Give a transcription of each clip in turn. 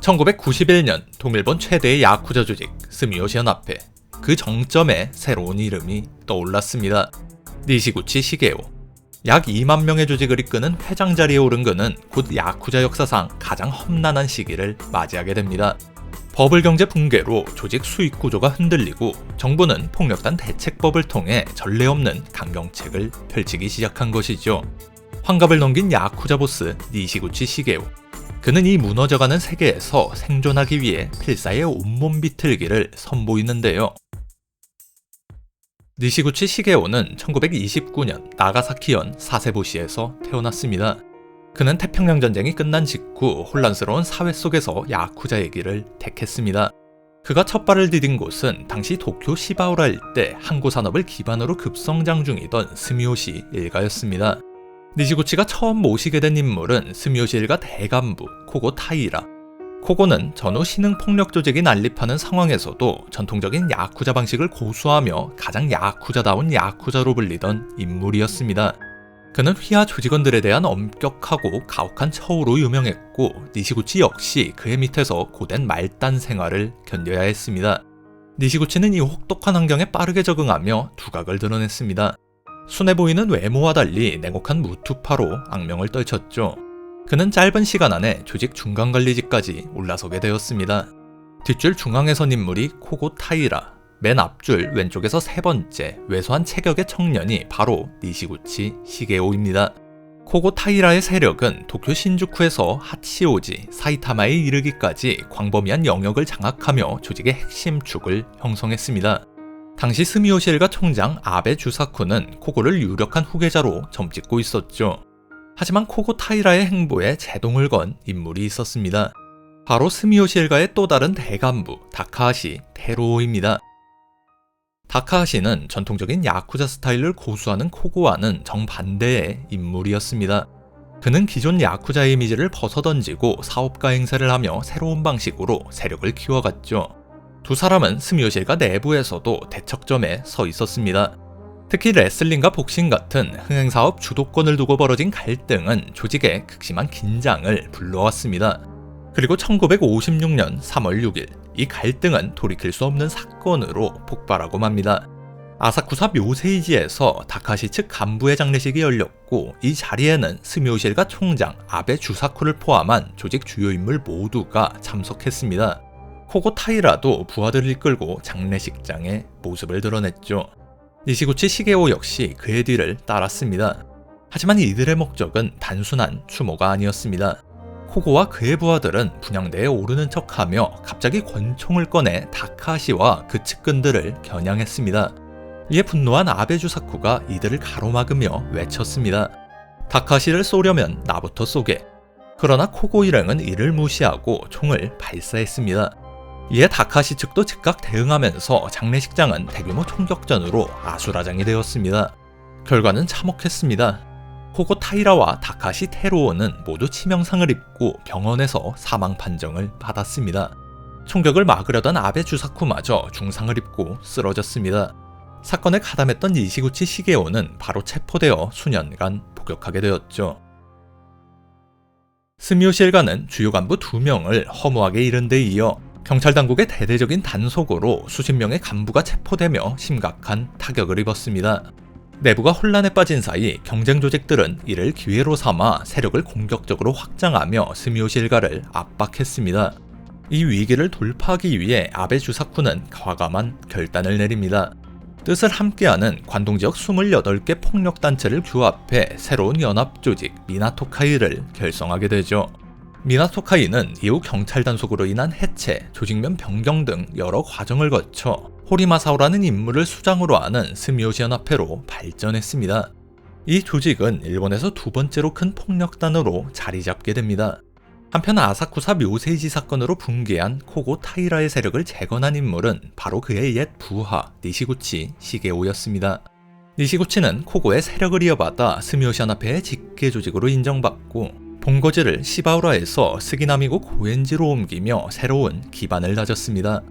1991년 동일본 최대의 야쿠자 조직 스미요시 연합회, 그 정점에 새로운 이름이 떠올랐습니다. 니시구치 시게오. 약 2만 명의 조직을 이끄는 회장 자리에 오른 그는 곧 야쿠자 역사상 가장 험난한 시기를 맞이하게 됩니다. 버블 경제 붕괴로 조직 수익 구조가 흔들리고 정부는 폭력단 대책법을 통해 전례 없는 강경책을 펼치기 시작한 것이죠. 환갑을 넘긴 야쿠자 보스 니시구치 시게오. 그는 이 무너져가는 세계에서 생존하기 위해 필사의 온몸 비틀기를 선보이는데요. 니시구치 시게오는 1929년 나가사키현 사세보시에서 태어났습니다. 그는 태평양 전쟁이 끝난 직후 혼란스러운 사회 속에서 야쿠자의 길을 택했습니다. 그가 첫 발을 디딘 곳은 당시 도쿄 시바우라 일대 항구 산업을 기반으로 급성장 중이던 스미요시 일가였습니다. 니시구치가 처음 모시게 된 인물은 스미요시 일가 대간부 코고 타이라. 코고는 전후 신흥 폭력 조직이 난립하는 상황에서도 전통적인 야쿠자 방식을 고수하며 가장 야쿠자다운 야쿠자로 불리던 인물이었습니다. 그는 휘하 조직원들에 대한 엄격하고 가혹한 처우로 유명했고 니시구치 역시 그의 밑에서 고된 말단 생활을 견뎌야 했습니다. 니시구치는 이 혹독한 환경에 빠르게 적응하며 두각을 드러냈습니다. 순해 보이는 외모와 달리 냉혹한 무투파로 악명을 떨쳤죠. 그는 짧은 시간 안에 조직 중간관리직까지 올라서게 되었습니다. 뒷줄 중앙에 선 인물이 코고 타이라, 맨 앞줄 왼쪽에서 세 번째 왜소한 체격의 청년이 바로 니시구치 시게오입니다. 코고 타이라의 세력은 도쿄 신주쿠에서 하치오지, 사이타마에 이르기까지 광범위한 영역을 장악하며 조직의 핵심 축을 형성했습니다. 당시 스미요시 일가 총장 아베 주사쿠는 코고를 유력한 후계자로 점찍고 있었죠. 하지만 코고 타이라의 행보에 제동을 건 인물이 있었습니다. 바로 스미요시 일가의 또 다른 대간부 다카하시 테루오입니다. 다카하시는 전통적인 야쿠자 스타일을 고수하는 코고와는 정반대의 인물이었습니다. 그는 기존 야쿠자의 이미지를 벗어던지고 사업가 행세를 하며 새로운 방식으로 세력을 키워갔죠. 두 사람은 스미요시 일가 내부에서도 대척점에 서 있었습니다. 특히 레슬링과 복싱 같은 흥행사업 주도권을 두고 벌어진 갈등은 조직에 극심한 긴장을 불러왔습니다. 그리고 1956년 3월 6일 이 갈등은 돌이킬 수 없는 사건으로 폭발하고 맙니다. 아사쿠사 묘세이지에서 다카시 측 간부의 장례식이 열렸고 이 자리에는 스미요시 일가 총장 아베 주사쿠를 포함한 조직 주요 인물 모두가 참석했습니다. 코고 타이라도 부하들을 이끌고 장례식장에 모습을 드러냈죠. 니시구치 시게오 역시 그의 뒤를 따랐습니다. 하지만 이들의 목적은 단순한 추모가 아니었습니다. 코고와 그의 부하들은 분향대에 오르는 척하며 갑자기 권총을 꺼내 다카시와 그 측근들을 겨냥했습니다. 이에 분노한 아베 주사쿠가 이들을 가로막으며 외쳤습니다. 다카시를 쏘려면 나부터 쏘게. 그러나 코고 일행은 이를 무시하고 총을 발사했습니다. 이에 다카시 측도 즉각 대응하면서 장례식장은 대규모 총격전으로 아수라장이 되었습니다. 결과는 참혹했습니다. 코고 타이라와 다카시 테루오는 모두 치명상을 입고 병원에서 사망 판정을 받았습니다. 총격을 막으려던 아베 주사쿠마저 중상을 입고 쓰러졌습니다. 사건에 가담했던 니시구치 시게오는 바로 체포되어 수년간 복역하게 되었죠. 스미요시 일가는 주요 간부 2명을 허무하게 잃은 데 이어 경찰 당국의 대대적인 단속으로 수십 명의 간부가 체포되며 심각한 타격을 입었습니다. 내부가 혼란에 빠진 사이 경쟁 조직들은 이를 기회로 삼아 세력을 공격적으로 확장하며 스미요시 일가를 압박했습니다. 이 위기를 돌파하기 위해 아베 주사쿠는 과감한 결단을 내립니다. 뜻을 함께하는 관동지역 28개 폭력단체를 규합해 새로운 연합조직 미나토카이를 결성하게 되죠. 미나토카이는 이후 경찰 단속으로 인한 해체, 조직면 변경 등 여러 과정을 거쳐 호리마사오라는 인물을 수장으로 하는 스미요시 연합회로 발전했습니다. 이 조직은 일본에서 두 번째로 큰 폭력단으로 자리 잡게 됩니다. 한편 아사쿠사 묘세이지 사건으로 붕괴한 코고 타이라의 세력을 재건한 인물은 바로 그의 옛 부하 니시구치 시게오였습니다. 니시구치는 코고의 세력을 이어받아 스미요시 연합회의 직계 조직으로 인정받고 본거지를 시바우라에서 스기나미고 고엔지로 옮기며 새로운 기반을 다졌습니다.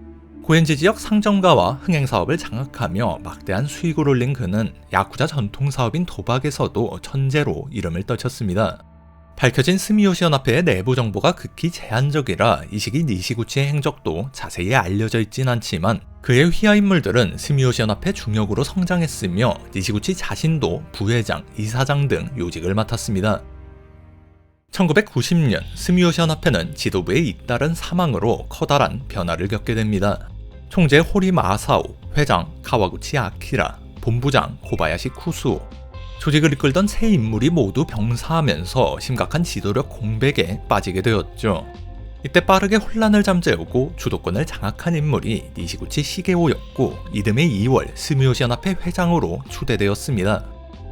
고엔지 지역 상점가와 흥행사업을 장악하며 막대한 수익을 올린 그는 야쿠자 전통사업인 도박에서도 천재로 이름을 떨쳤습니다. 밝혀진 스미요시 연합회의 내부 정보가 극히 제한적이라 이 시기 니시구치의 행적도 자세히 알려져 있진 않지만 그의 휘하 인물들은 스미요시 연합회 중역으로 성장했으며 니시구치 자신도 부회장, 이사장 등 요직을 맡았습니다. 1990년 스미요시 연합회는 지도부의 잇따른 사망으로 커다란 변화를 겪게 됩니다. 총재 호리 마사오, 회장 카와구치 아키라, 본부장 고바야시 쿠수오, 조직을 이끌던 세 인물이 모두 병사하면서 심각한 지도력 공백에 빠지게 되었죠. 이때 빠르게 혼란을 잠재우고 주도권을 장악한 인물이 니시구치 시게오였고 이듬해 2월 스미요시 연합회 회장으로 추대되었습니다.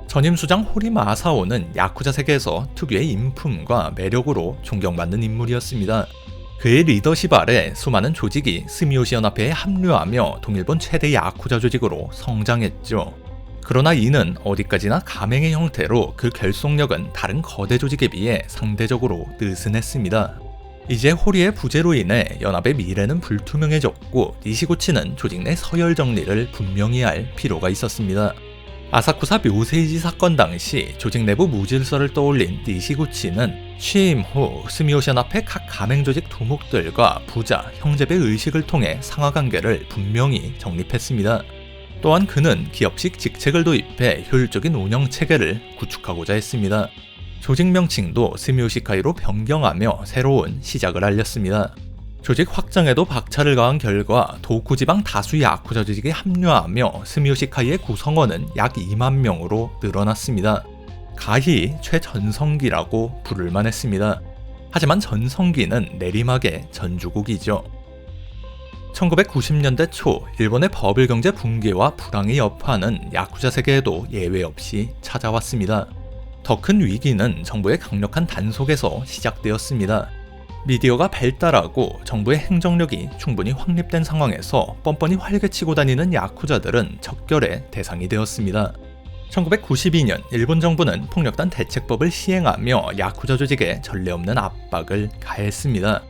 전임 수장 호리 마사오는 야쿠자 세계에서 특유의 인품과 매력으로 존경받는 인물이었습니다. 그의 리더십 아래 수많은 조직이 스미요시 연합회에 합류하며 동일본 최대 야쿠자 조직으로 성장했죠. 그러나 이는 어디까지나 가맹의 형태로 그 결속력은 다른 거대 조직에 비해 상대적으로 느슨했습니다. 이제 호리의 부재로 인해 연합의 미래는 불투명해졌고 니시구치는 조직 내 서열 정리를 분명히 할 필요가 있었습니다. 아사쿠사 묘세이지 사건 당시 조직 내부 무질서를 떠올린 니시구치는 취임 후 스미요시 연합회 각 가맹 조직 두목들과 부자, 형제배 의식을 통해 상하관계를 분명히 정립했습니다. 또한 그는 기업식 직책을 도입해 효율적인 운영체계를 구축하고자 했습니다. 조직 명칭도 스미요시카이로 변경하며 새로운 시작을 알렸습니다. 조직 확장에도 박차를 가한 결과 도쿠 지방 다수 야쿠자 조직이 합류하며 스미요시카이의 구성원은 약 2만 명으로 늘어났습니다. 가히 최전성기라고 부를만 했습니다. 하지만 전성기는 내리막의 전주국이죠. 1990년대 초 일본의 버블 경제 붕괴와 불황의 여파는 야쿠자 세계에도 예외 없이 찾아왔습니다. 더 큰 위기는 정부의 강력한 단속에서 시작되었습니다. 미디어가 발달하고 정부의 행정력이 충분히 확립된 상황에서 뻔뻔히 활개치고 다니는 야쿠자들은 적결의 대상이 되었습니다. 1992년 일본 정부는 폭력단 대책법을 시행하며 야쿠자 조직에 전례 없는 압박을 가했습니다.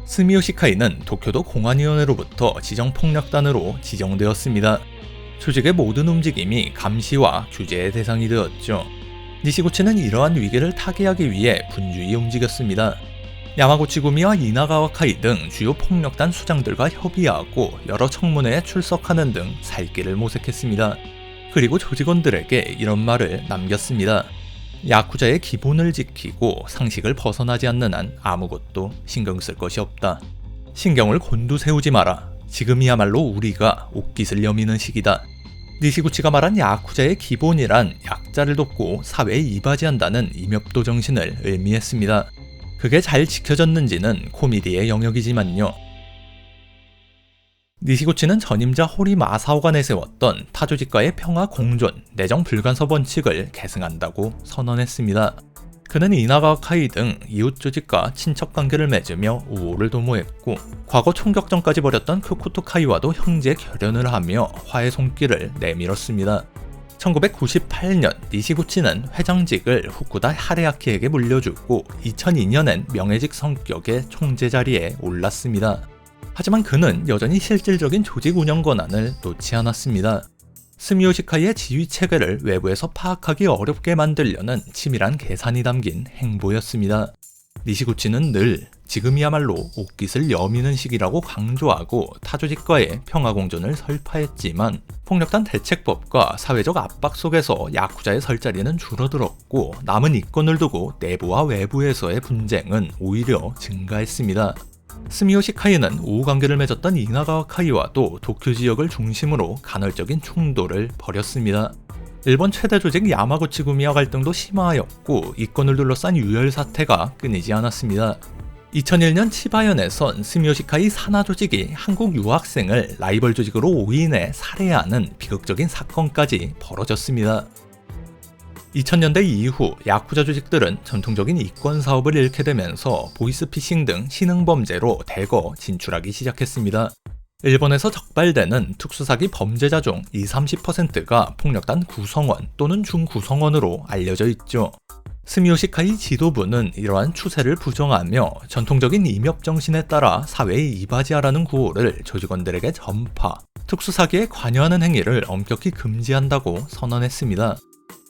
스미요시카이는 도쿄도 공안위원회로부터 지정폭력단으로 지정되었습니다. 조직의 모든 움직임이 감시와 규제의 대상이 되었죠. 니시구치는 이러한 위기를 타개하기 위해 분주히 움직였습니다. 야마구치구미와 이나가와카이 등 주요 폭력단 수장들과 협의하고 여러 청문회에 출석하는 등 살길을 모색했습니다. 그리고 조직원들에게 이런 말을 남겼습니다. 야쿠자의 기본을 지키고 상식을 벗어나지 않는 한 아무것도 신경 쓸 것이 없다. 신경을 곤두세우지 마라. 지금이야말로 우리가 옥깃을 여미는 시기다. 니시구치가 말한 야쿠자의 기본이란 약자를 돕고 사회에 이바지한다는 임엽도 정신을 의미했습니다. 그게 잘 지켜졌는지는 코미디의 영역이지만요. 니시구치는 전임자 호리 마사오가 내세웠던 타조직과의 평화 공존, 내정 불간섭 원칙을 계승한다고 선언했습니다. 그는 이나가와카이 등 이웃 조직과 친척 관계를 맺으며 우호를 도모했고 과거 총격전까지 벌였던 쿄코토카이와도 형제 결연을 하며 화해 손길을 내밀었습니다. 1998년 니시구치는 회장직을 후쿠다 하레아키에게 물려주고 2002년엔 명예직 성격의 총재 자리에 올랐습니다. 하지만 그는 여전히 실질적인 조직 운영 권한을 놓지 않았습니다. 스미요시카이의 지휘 체계를 외부에서 파악하기 어렵게 만들려는 치밀한 계산이 담긴 행보였습니다. 니시구치는 늘 지금이야말로 옥깃을 여미는 시기라고 강조하고 타조직과의 평화공존을 설파했지만 폭력단 대책법과 사회적 압박 속에서 야쿠자의 설 자리는 줄어들었고 남은 이권을 두고 내부와 외부에서의 분쟁은 오히려 증가했습니다. 스미요시카이는 우호관계를 맺었던 이나가와카이와도 도쿄 지역을 중심으로 간헐적인 충돌을 벌였습니다. 일본 최대 조직 야마구치구미와 갈등도 심화하였고 이권을 둘러싼 유혈 사태가 끊이지 않았습니다. 2001년 치바현에선 스미요시카이 산하 조직이 한국 유학생을 라이벌 조직으로 오인해 살해하는 비극적인 사건까지 벌어졌습니다. 2000년대 이후 야쿠자 조직들은 전통적인 이권 사업을 잃게 되면서 보이스피싱 등 신흥범죄로 대거 진출하기 시작했습니다. 일본에서 적발되는 특수사기 범죄자 중 20-30%가 폭력단 구성원 또는 중구성원으로 알려져 있죠. 스미요시카이 지도부는 이러한 추세를 부정하며 전통적인 임엽 정신에 따라 사회에 이바지하라는 구호를 조직원들에게 전파, 특수사기에 관여하는 행위를 엄격히 금지한다고 선언했습니다.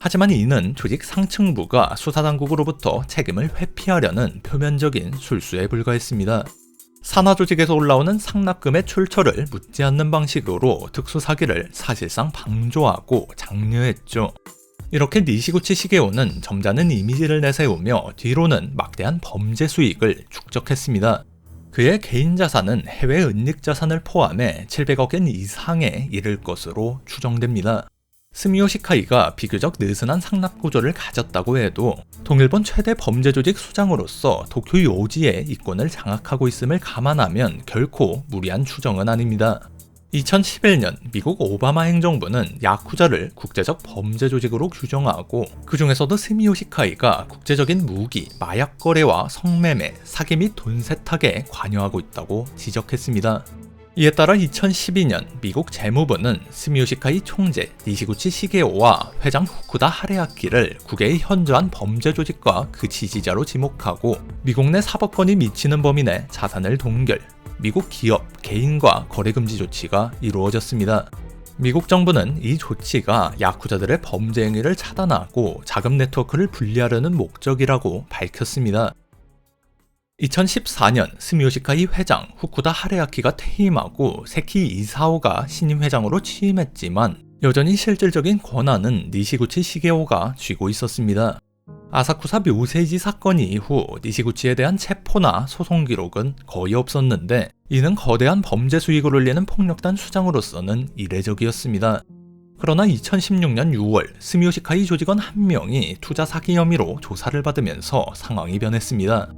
하지만 이는 조직 상층부가 수사당국으로부터 책임을 회피하려는 표면적인 술수에 불과했습니다. 산하조직에서 올라오는 상납금의 출처를 묻지 않는 방식으로 특수사기를 사실상 방조하고 장려했죠. 이렇게 니시구치 시게오는 점잖은 이미지를 내세우며 뒤로는 막대한 범죄 수익을 축적했습니다. 그의 개인 자산은 해외 은닉자산을 포함해 700억 엔 이상에 이를 것으로 추정됩니다. 스미오 시카이가 비교적 느슨한 상납 구조를 가졌다고 해도 동일본 최대 범죄 조직 수장으로서 도쿄 요지의 이권을 장악하고 있음을 감안하면 결코 무리한 추정은 아닙니다. 2011년 미국 오바마 행정부는 야쿠자를 국제적 범죄 조직으로 규정하고 그 중에서도 스미오 시카이가 국제적인 무기, 마약 거래와 성매매, 사기 및 돈 세탁에 관여하고 있다고 지적했습니다. 이에 따라 2012년 미국 재무부는 스미오 시카이 총재 니시구치 시게오와 회장 후쿠다 하레아키를 국외의 현저한 범죄 조직과 그 지지자로 지목하고 미국 내 사법권이 미치는 범위 내 자산을 동결, 미국 기업, 개인과 거래 금지 조치가 이루어졌습니다. 미국 정부는 이 조치가 야쿠자들의 범죄 행위를 차단하고 자금 네트워크를 분리하려는 목적이라고 밝혔습니다. 2014년 스미오 시카이 회장 후쿠다 하레아키가 퇴임하고 세키 이사오가 신임 회장으로 취임했지만 여전히 실질적인 권한은 니시구치 시게오가 쥐고 있었습니다. 아사쿠사 묘세이지 사건 이후 니시구치에 대한 체포나 소송 기록은 거의 없었는데 이는 거대한 범죄 수익을 올리는 폭력단 수장으로서는 이례적이었습니다. 그러나 2016년 6월 스미오 시카이 조직원 한 명이 투자 사기 혐의로 조사를 받으면서 상황이 변했습니다.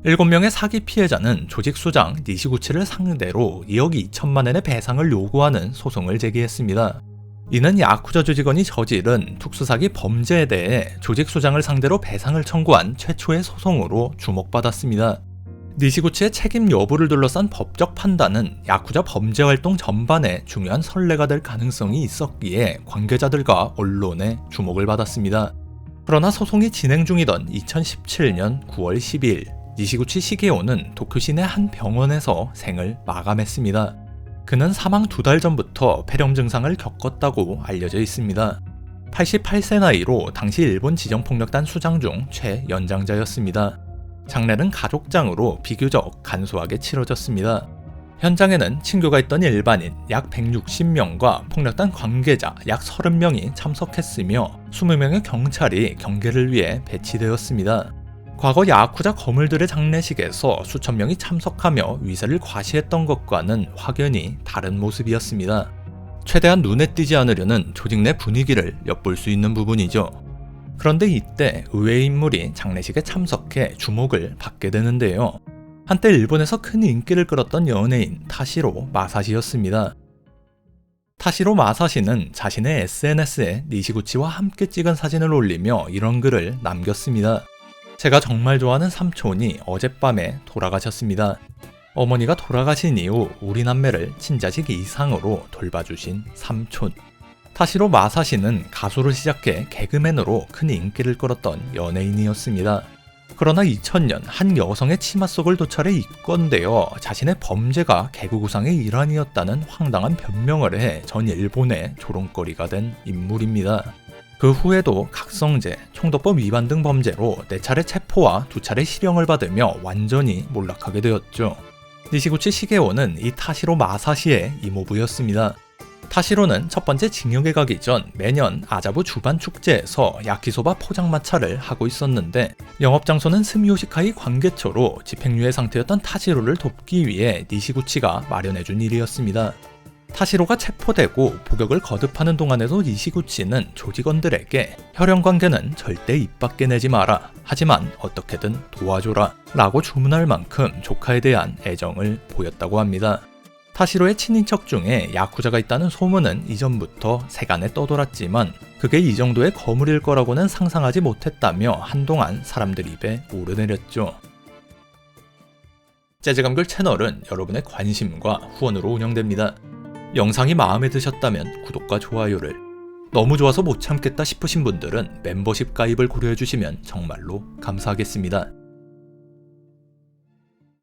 7명의 사기 피해자는 조직 수장 니시구치를 상대로 2억 2천만 엔의 배상을 요구하는 소송을 제기했습니다. 이는 야쿠자 조직원이 저지른 특수사기 범죄에 대해 조직 수장을 상대로 배상을 청구한 최초의 소송으로 주목받았습니다. 니시구치의 책임 여부를 둘러싼 법적 판단은 야쿠자 범죄 활동 전반에 중요한 선례가 될 가능성이 있었기에 관계자들과 언론의 주목을 받았습니다. 그러나 소송이 진행 중이던 2017년 9월 12일 니시구치 시게오는 도쿄 시내 한 병원에서 생을 마감했습니다. 그는 사망 2달 전부터 폐렴 증상을 겪었다고 알려져 있습니다. 88세 나이로 당시 일본 지정폭력단 수장 중 최연장자였습니다. 장례는 가족장으로 비교적 간소하게 치러졌습니다. 현장에는 친교가 있던 일반인 약 160명과 폭력단 관계자 약 30명이 참석했으며 20명의 경찰이 경계를 위해 배치되었습니다. 과거 야쿠자 거물들의 장례식에서 수천 명이 참석하며 위세를 과시했던 것과는 확연히 다른 모습이었습니다. 최대한 눈에 띄지 않으려는 조직 내 분위기를 엿볼 수 있는 부분이죠. 그런데 이때 의외의 인물이 장례식에 참석해 주목을 받게 되는데요. 한때 일본에서 큰 인기를 끌었던 연예인 타시로 마사시였습니다. 타시로 마사시는 자신의 SNS에 니시구치와 함께 찍은 사진을 올리며 이런 글을 남겼습니다. 제가 정말 좋아하는 삼촌이 어젯밤에 돌아가셨습니다. 어머니가 돌아가신 이후 우리 남매를 친자식 이상으로 돌봐주신 삼촌. 타시로 마사시는 가수로 시작해 개그맨으로 큰 인기를 끌었던 연예인이었습니다. 그러나 2000년 한 여성의 치마 속을 도찰해 입건되어 자신의 범죄가 개구구상의 일환이었다는 황당한 변명을 해 전 일본의 조롱거리가 된 인물입니다. 그 후에도 각성제, 총도법 위반 등 범죄로 4차례 체포와 2차례 실형을 받으며 완전히 몰락하게 되었죠. 니시구치 시게오는 이 타시로 마사시의 이모부였습니다. 타시로는 첫 번째 징역에 가기 전 매년 아자부 주반 축제에서 야키소바 포장마차를 하고 있었는데 영업장소는 스미오시카이 관계처로 집행유예 상태였던 타시로를 돕기 위해 니시구치가 마련해준 일이었습니다. 타시로가 체포되고 복역을 거듭하는 동안에도 니시구치는 조직원들에게 혈연 관계는 절대 입 밖에 내지 마라. 하지만 어떻게든 도와줘라. 라고 주문할 만큼 조카에 대한 애정을 보였다고 합니다. 타시로의 친인척 중에 야쿠자가 있다는 소문은 이전부터 세간에 떠돌았지만 그게 이 정도의 거물일 거라고는 상상하지 못했다며 한동안 사람들 입에 오르내렸죠. 재즈감글 채널은 여러분의 관심과 후원으로 운영됩니다. 영상이 마음에 드셨다면 구독과 좋아요를, 너무 좋아서 못 참겠다 싶으신 분들은 멤버십 가입을 고려해주시면 정말로 감사하겠습니다.